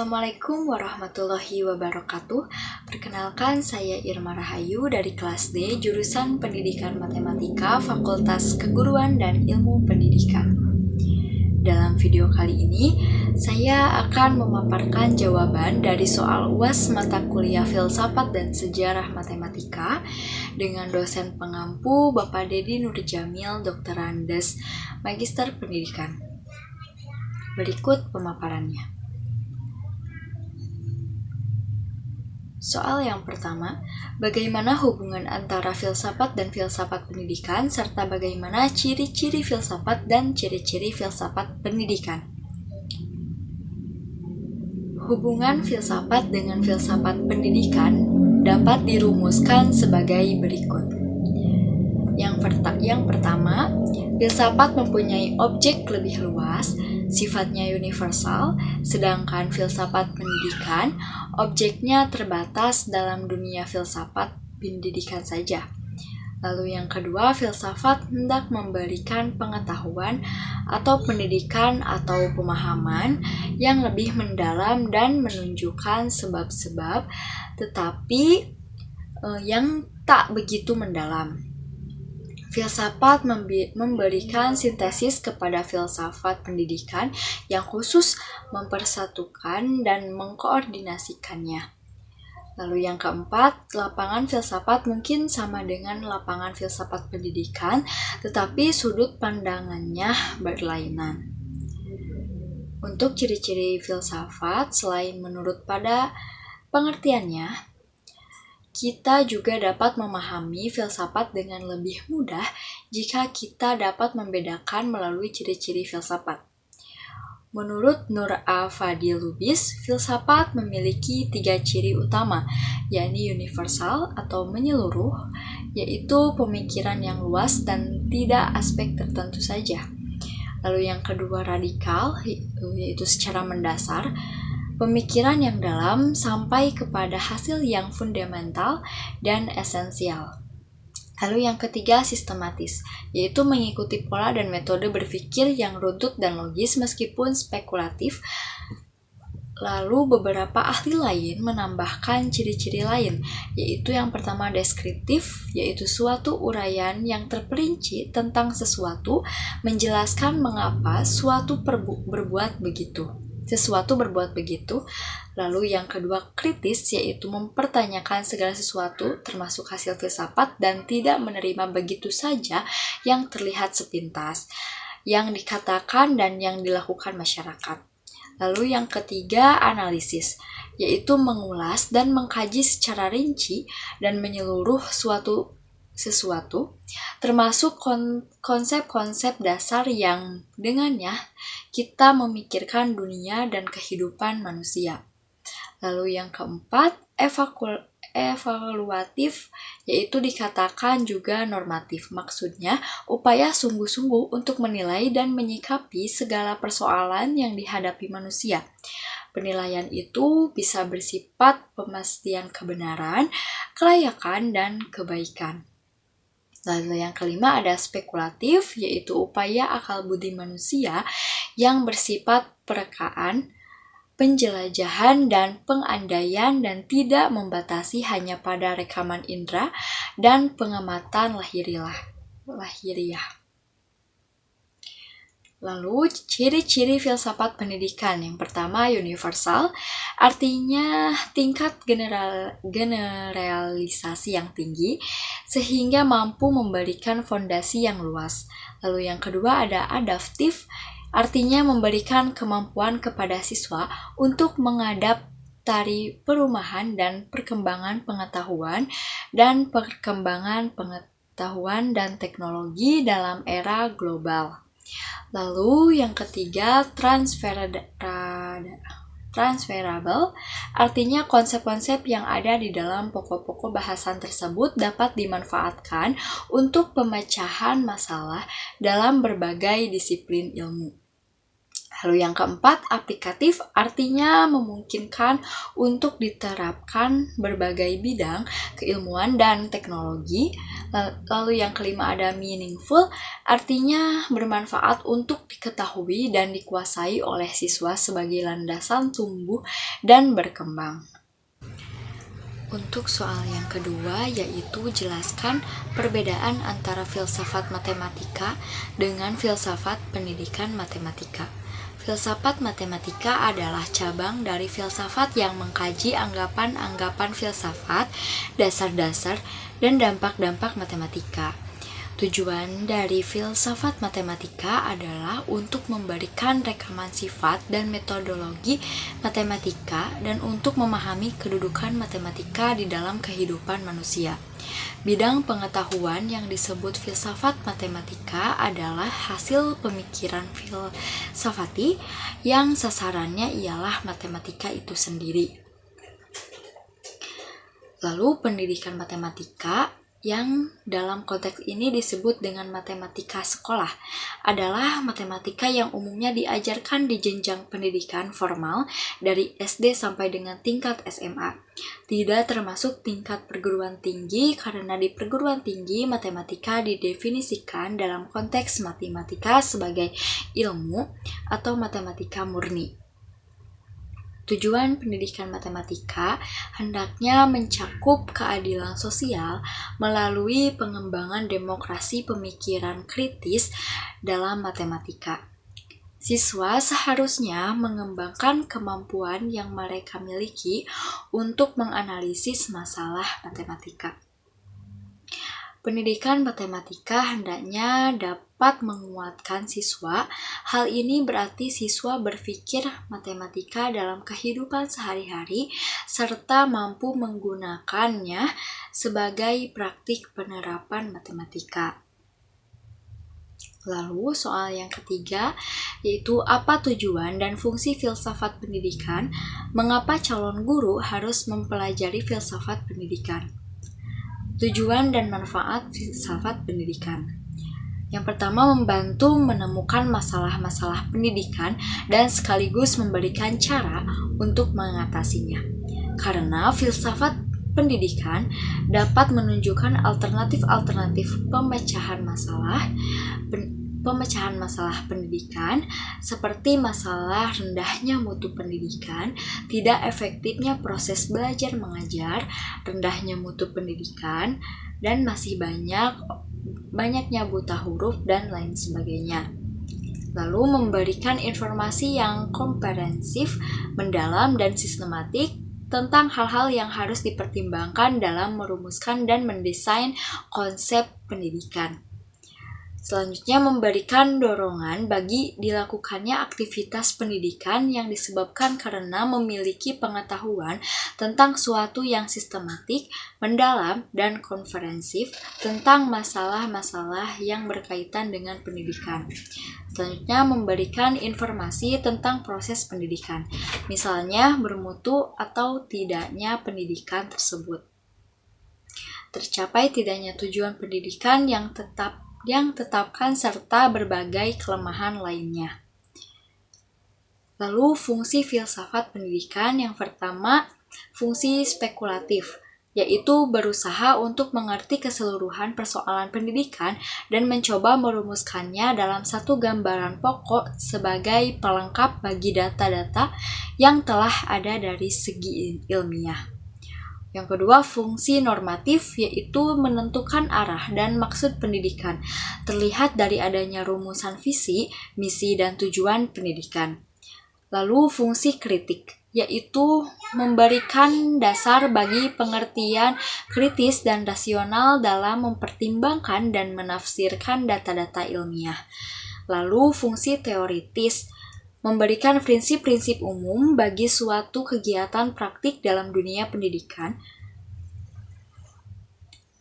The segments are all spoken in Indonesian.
Assalamualaikum warahmatullahi wabarakatuh. Perkenalkan, saya Irma Rahayu dari kelas D, jurusan Pendidikan Matematika, Fakultas Keguruan dan Ilmu Pendidikan. Dalam video kali ini, saya akan memaparkan jawaban dari soal UAS mata kuliah Filsafat dan Sejarah Matematika dengan dosen pengampu Bapak Dedi Nurjamil, Dr. Andes, Magister Pendidikan. Berikut pemaparannya. Soal yang pertama, bagaimana hubungan antara filsafat dan filsafat pendidikan, serta bagaimana ciri-ciri filsafat dan ciri-ciri filsafat pendidikan. Hubungan filsafat dengan filsafat pendidikan dapat dirumuskan sebagai berikut. Yang pertama, filsafat mempunyai objek lebih luas, sifatnya universal, sedangkan filsafat pendidikan objeknya terbatas dalam dunia filsafat pendidikan saja. Lalu yang kedua, filsafat hendak memberikan pengetahuan atau pendidikan atau pemahaman yang lebih mendalam dan menunjukkan sebab-sebab, tetapi yang tak begitu mendalam. Filsafat memberikan sintesis kepada filsafat pendidikan yang khusus mempersatukan dan mengkoordinasikannya. Lalu yang keempat, lapangan filsafat mungkin sama dengan lapangan filsafat pendidikan, tetapi sudut pandangannya berlainan. Untuk ciri-ciri filsafat, selain menurut pada pengertiannya, kita juga dapat memahami filsafat dengan lebih mudah jika kita dapat membedakan melalui ciri-ciri filsafat. Menurut Nur A. Fadil Lubis, filsafat memiliki 3 ciri utama, yakni universal atau menyeluruh, yaitu pemikiran yang luas dan tidak aspek tertentu saja. Lalu yang kedua radikal, yaitu secara mendasar, pemikiran yang dalam sampai kepada hasil yang fundamental dan esensial. Lalu yang ketiga sistematis, yaitu mengikuti pola dan metode berpikir yang runtut dan logis meskipun spekulatif. Lalu beberapa ahli lain menambahkan ciri-ciri lain, yaitu yang pertama deskriptif, yaitu suatu uraian yang terperinci tentang sesuatu, menjelaskan mengapa sesuatu berbuat begitu. Lalu yang kedua kritis, yaitu mempertanyakan segala sesuatu termasuk hasil filsafat dan tidak menerima begitu saja yang terlihat sepintas, yang dikatakan dan yang dilakukan masyarakat. Lalu yang ketiga analisis, yaitu mengulas dan mengkaji secara rinci dan menyeluruh sesuatu, termasuk konsep-konsep dasar yang dengannya kita memikirkan dunia dan kehidupan manusia. Lalu yang keempat, evaluatif, yaitu dikatakan juga normatif. Maksudnya, upaya sungguh-sungguh untuk menilai dan menyikapi segala persoalan yang dihadapi manusia. Penilaian itu bisa bersifat pemastian kebenaran, kelayakan, dan kebaikan. Lalu yang kelima ada spekulatif, yaitu upaya akal budi manusia yang bersifat perekaan, penjelajahan, dan pengandaian dan tidak membatasi hanya pada rekaman indera dan pengamatan lahiriah. Lalu ciri-ciri filsafat pendidikan. Yang pertama universal, artinya tingkat generalisasi yang tinggi sehingga mampu memberikan fondasi yang luas. Lalu yang kedua ada adaptif, artinya memberikan kemampuan kepada siswa untuk mengadaptasi perubahan dan perkembangan pengetahuan dan teknologi dalam era global. Lalu yang ketiga transferable, artinya konsep-konsep yang ada di dalam pokok-pokok bahasan tersebut dapat dimanfaatkan untuk pemecahan masalah dalam berbagai disiplin ilmu. Lalu yang keempat, aplikatif, artinya memungkinkan untuk diterapkan berbagai bidang keilmuan dan teknologi. Lalu yang kelima ada meaningful, artinya bermanfaat untuk diketahui dan dikuasai oleh siswa sebagai landasan tumbuh dan berkembang. Untuk soal yang kedua, yaitu jelaskan perbedaan antara filsafat matematika dengan filsafat pendidikan matematika. Filsafat matematika adalah cabang dari filsafat yang mengkaji anggapan-anggapan filsafat, dasar-dasar, dan dampak-dampak matematika. Tujuan dari filsafat matematika adalah untuk memberikan rekaman sifat dan metodologi matematika dan untuk memahami kedudukan matematika di dalam kehidupan manusia. Bidang pengetahuan yang disebut filsafat matematika adalah hasil pemikiran filsafati yang sasarannya ialah matematika itu sendiri. Lalu pendidikan matematika yang dalam konteks ini disebut dengan matematika sekolah adalah matematika yang umumnya diajarkan di jenjang pendidikan formal dari SD sampai dengan tingkat SMA. Tidak termasuk tingkat perguruan tinggi karena di perguruan tinggi matematika didefinisikan dalam konteks matematika sebagai ilmu atau matematika murni. Tujuan pendidikan matematika hendaknya mencakup keadilan sosial melalui pengembangan demokrasi pemikiran kritis dalam matematika. Siswa seharusnya mengembangkan kemampuan yang mereka miliki untuk menganalisis masalah matematika. Pendidikan matematika hendaknya dapat menguatkan siswa. Hal ini berarti siswa berpikir matematika dalam kehidupan sehari-hari serta mampu menggunakannya sebagai praktik penerapan matematika. Lalu soal yang ketiga, yaitu apa tujuan dan fungsi filsafat pendidikan? Mengapa calon guru harus mempelajari filsafat pendidikan? Tujuan dan manfaat filsafat pendidikan. Yang pertama, membantu menemukan masalah-masalah pendidikan dan sekaligus memberikan cara untuk mengatasinya. Karena filsafat pendidikan dapat menunjukkan alternatif-alternatif pemecahan masalah pendidikan seperti masalah rendahnya mutu pendidikan, tidak efektifnya proses belajar mengajar, rendahnya mutu pendidikan, dan masih banyaknya buta huruf dan lain sebagainya. Lalu memberikan informasi yang komprehensif, mendalam, dan sistematik tentang hal-hal yang harus dipertimbangkan dalam merumuskan dan mendesain konsep pendidikan. Selanjutnya, memberikan dorongan bagi dilakukannya aktivitas pendidikan yang disebabkan karena memiliki pengetahuan tentang suatu yang sistematik, mendalam, dan komprehensif tentang masalah-masalah yang berkaitan dengan pendidikan. Selanjutnya, memberikan informasi tentang proses pendidikan, misalnya bermutu atau tidaknya pendidikan tersebut. Tercapai tidaknya tujuan pendidikan yang tetapkan serta berbagai kelemahan lainnya. Lalu fungsi filsafat pendidikan yang pertama, fungsi spekulatif, yaitu berusaha untuk mengerti keseluruhan persoalan pendidikan dan mencoba merumuskannya dalam satu gambaran pokok sebagai pelengkap bagi data-data yang telah ada dari segi ilmiah. Yang kedua, fungsi normatif, yaitu menentukan arah dan maksud pendidikan, terlihat dari adanya rumusan visi, misi, dan tujuan pendidikan. Lalu fungsi kritik, yaitu memberikan dasar bagi pengertian kritis dan rasional dalam mempertimbangkan dan menafsirkan data-data ilmiah. Lalu fungsi teoritis, memberikan prinsip-prinsip umum bagi suatu kegiatan praktik dalam dunia pendidikan.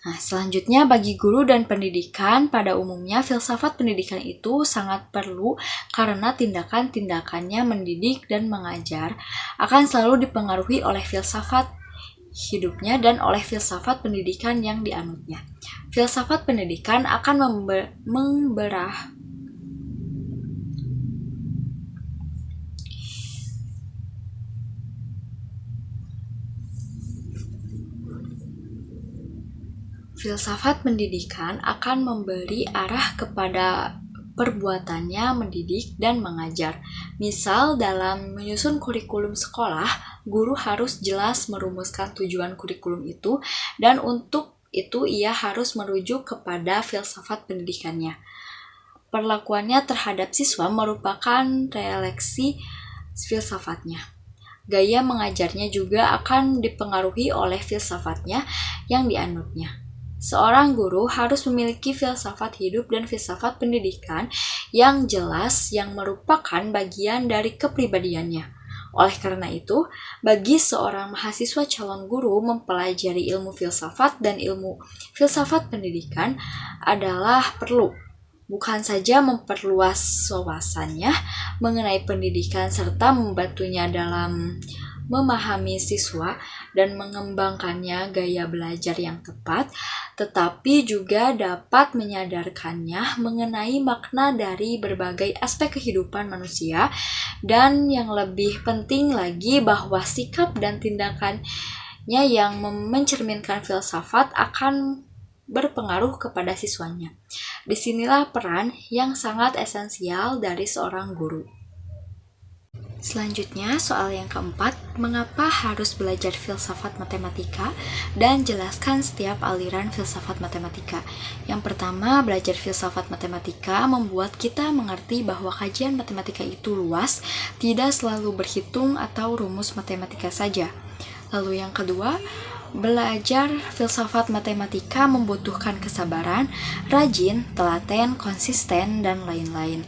Nah, selanjutnya bagi guru dan pendidikan pada umumnya filsafat pendidikan itu sangat perlu karena tindakan-tindakannya mendidik dan mengajar akan selalu dipengaruhi oleh filsafat hidupnya dan oleh filsafat pendidikan yang dianutnya. Filsafat pendidikan akan Filsafat pendidikan akan memberi arah kepada perbuatannya mendidik dan mengajar. Misal, dalam menyusun kurikulum sekolah, guru harus jelas merumuskan tujuan kurikulum itu, dan untuk itu ia harus merujuk kepada filsafat pendidikannya. Perlakuannya terhadap siswa merupakan refleksi filsafatnya. Gaya mengajarnya juga akan dipengaruhi oleh filsafatnya yang dianutnya. Seorang guru harus memiliki filsafat hidup dan filsafat pendidikan yang jelas yang merupakan bagian dari kepribadiannya. Oleh karena itu, bagi seorang mahasiswa calon guru mempelajari ilmu filsafat dan ilmu filsafat pendidikan adalah perlu. Bukan saja memperluas wawasannya mengenai pendidikan serta membantunya dalam memahami siswa dan mengembangkannya gaya belajar yang tepat, tetapi juga dapat menyadarkannya mengenai makna dari berbagai aspek kehidupan manusia, dan yang lebih penting lagi bahwa sikap dan tindakannya yang mencerminkan filsafat akan berpengaruh kepada siswanya. Disinilah peran yang sangat esensial dari seorang guru. Selanjutnya, soal yang keempat, mengapa harus belajar filsafat matematika dan jelaskan setiap aliran filsafat matematika. Yang pertama, belajar filsafat matematika membuat kita mengerti bahwa kajian matematika itu luas, tidak selalu berhitung atau rumus matematika saja. Lalu yang kedua, belajar filsafat matematika membutuhkan kesabaran, rajin, telaten, konsisten, dan lain-lain.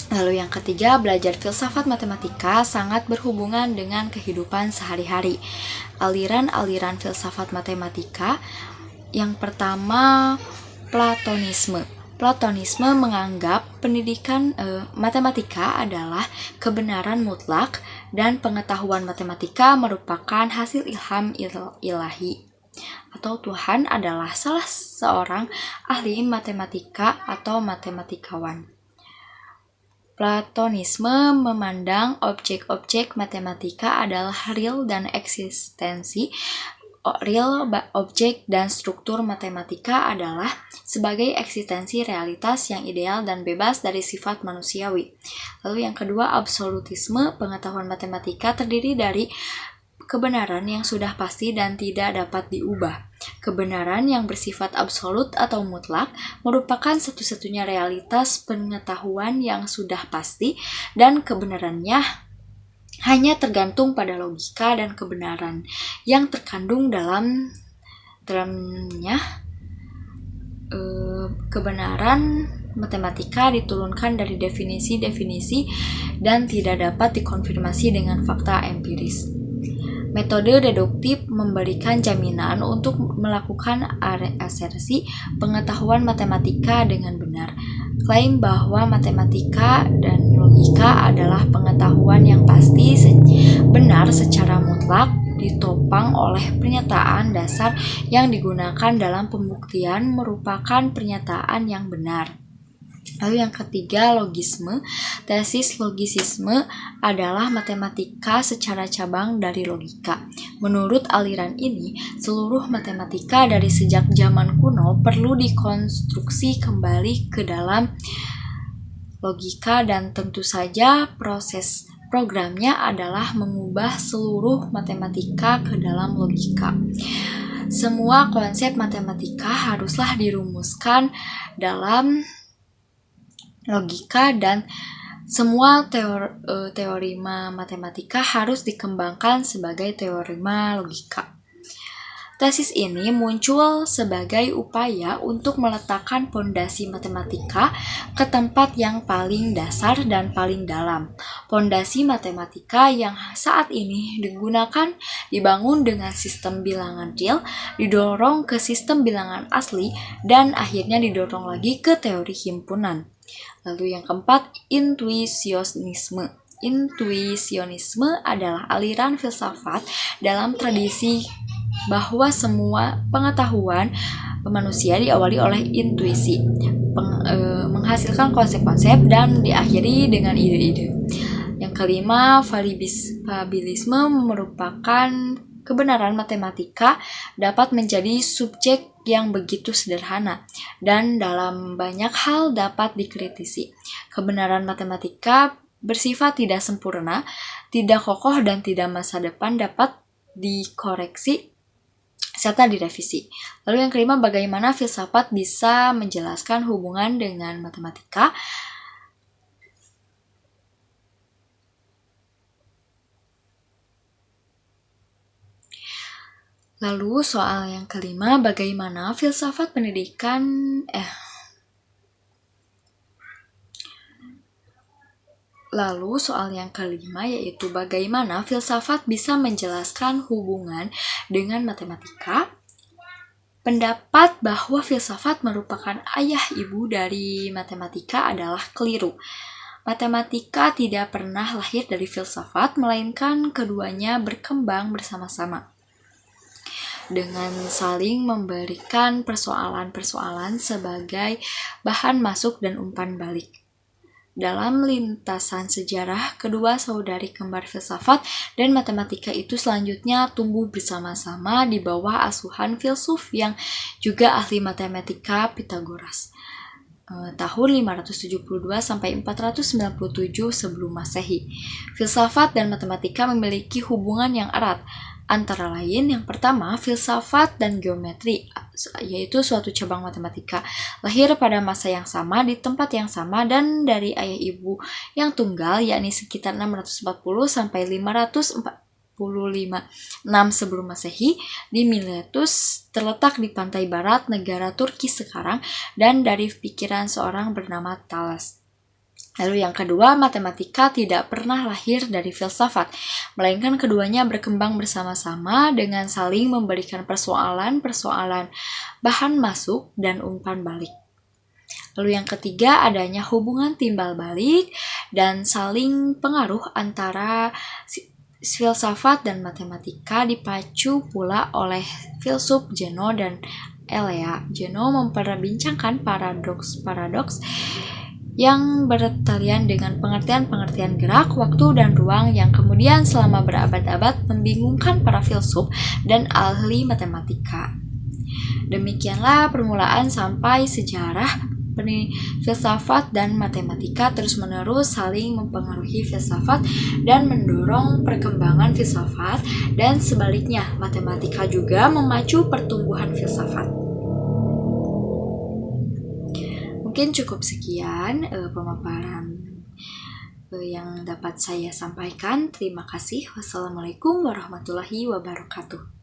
Lalu yang ketiga, belajar filsafat matematika sangat berhubungan dengan kehidupan sehari-hari. Aliran-aliran filsafat matematika, yang pertama, Platonisme. Platonisme menganggap pendidikan matematika adalah kebenaran mutlak dan pengetahuan matematika merupakan hasil ilham ilahi, atau Tuhan adalah salah seorang ahli matematika atau matematikawan. Platonisme memandang objek-objek matematika adalah real dan eksistensi. Real objek dan struktur matematika adalah sebagai eksistensi realitas yang ideal dan bebas dari sifat manusiawi. Lalu yang kedua, absolutisme. Pengetahuan matematika terdiri dari kebenaran yang sudah pasti dan tidak dapat diubah. Kebenaran yang bersifat absolut atau mutlak merupakan satu-satunya realitas pengetahuan yang sudah pasti, dan kebenarannya hanya tergantung pada logika dan kebenaran yang terkandung dalamnya. Kebenaran matematika diturunkan dari definisi-definisi dan tidak dapat dikonfirmasi dengan fakta empiris. Metode deduktif memberikan jaminan untuk melakukan asersi pengetahuan matematika dengan benar. Klaim bahwa matematika dan logika adalah pengetahuan yang pasti benar secara mutlak ditopang oleh pernyataan dasar yang digunakan dalam pembuktian merupakan pernyataan yang benar. Lalu yang ketiga, logisme. Tesis logisisme adalah matematika secara cabang dari logika. Menurut aliran ini, seluruh matematika dari sejak zaman kuno perlu dikonstruksi kembali ke dalam logika, dan tentu saja proses programnya adalah mengubah seluruh matematika ke dalam logika. Semua konsep matematika haruslah dirumuskan dalam logika, dan semua teorema matematika harus dikembangkan sebagai teorema logika. Tesis ini muncul sebagai upaya untuk meletakkan pondasi matematika ke tempat yang paling dasar dan paling dalam. Pondasi matematika yang saat ini digunakan dibangun dengan sistem bilangan real, didorong ke sistem bilangan asli, dan akhirnya didorong lagi ke teori himpunan. Lalu yang keempat, intuisionisme. Intuisionisme adalah aliran filsafat dalam tradisi bahwa semua pengetahuan manusia diawali oleh intuisi, menghasilkan konsep-konsep dan diakhiri dengan ide-ide. Yang kelima, fabilisme merupakan kebenaran matematika dapat menjadi subjek yang begitu sederhana dan dalam banyak hal dapat dikritisi. Kebenaran matematika bersifat tidak sempurna, tidak kokoh dan tidak masa depan, dapat dikoreksi serta direvisi. Lalu yang kelima, bagaimana filsafat bisa menjelaskan hubungan dengan matematika? Lalu soal yang kelima, bagaimana filsafat pendidikan Lalu soal yang kelima yaitu bagaimana filsafat bisa menjelaskan hubungan dengan matematika? Pendapat bahwa filsafat merupakan ayah ibu dari matematika adalah keliru. Matematika tidak pernah lahir dari filsafat, melainkan keduanya berkembang bersama-sama dengan saling memberikan persoalan-persoalan sebagai bahan masuk dan umpan balik. Dalam lintasan sejarah, kedua saudari kembar filsafat dan matematika itu selanjutnya tumbuh bersama-sama di bawah asuhan filsuf yang juga ahli matematika, Pythagoras. Tahun 572 sampai 497 sebelum Masehi. Filsafat dan matematika memiliki hubungan yang erat. Antara lain, yang pertama, filsafat dan geometri, yaitu suatu cabang matematika, lahir pada masa yang sama, di tempat yang sama, dan dari ayah ibu yang tunggal, yakni sekitar 640 sampai 545 sebelum Masehi, di Miletus, terletak di pantai barat negara Turki sekarang, dan dari pikiran seorang bernama Thales. Lalu yang kedua, matematika tidak pernah lahir dari filsafat, melainkan keduanya berkembang bersama-sama dengan saling memberikan persoalan-persoalan bahan masuk dan umpan balik. Lalu yang ketiga, adanya hubungan timbal balik dan saling pengaruh antara filsafat dan matematika dipacu pula oleh filsuf Zeno dan Elea. Zeno memperbincangkan paradoks yang bertalian dengan pengertian-pengertian gerak, waktu, dan ruang yang kemudian selama berabad-abad membingungkan para filsuf dan ahli matematika. Demikianlah permulaan sampai sejarah filsafat dan matematika terus-menerus saling mempengaruhi filsafat dan mendorong perkembangan filsafat, dan sebaliknya matematika juga memacu pertumbuhan filsafat. Mungkin cukup sekian pemaparan yang dapat saya sampaikan. Terima kasih. Wassalamualaikum warahmatullahi wabarakatuh.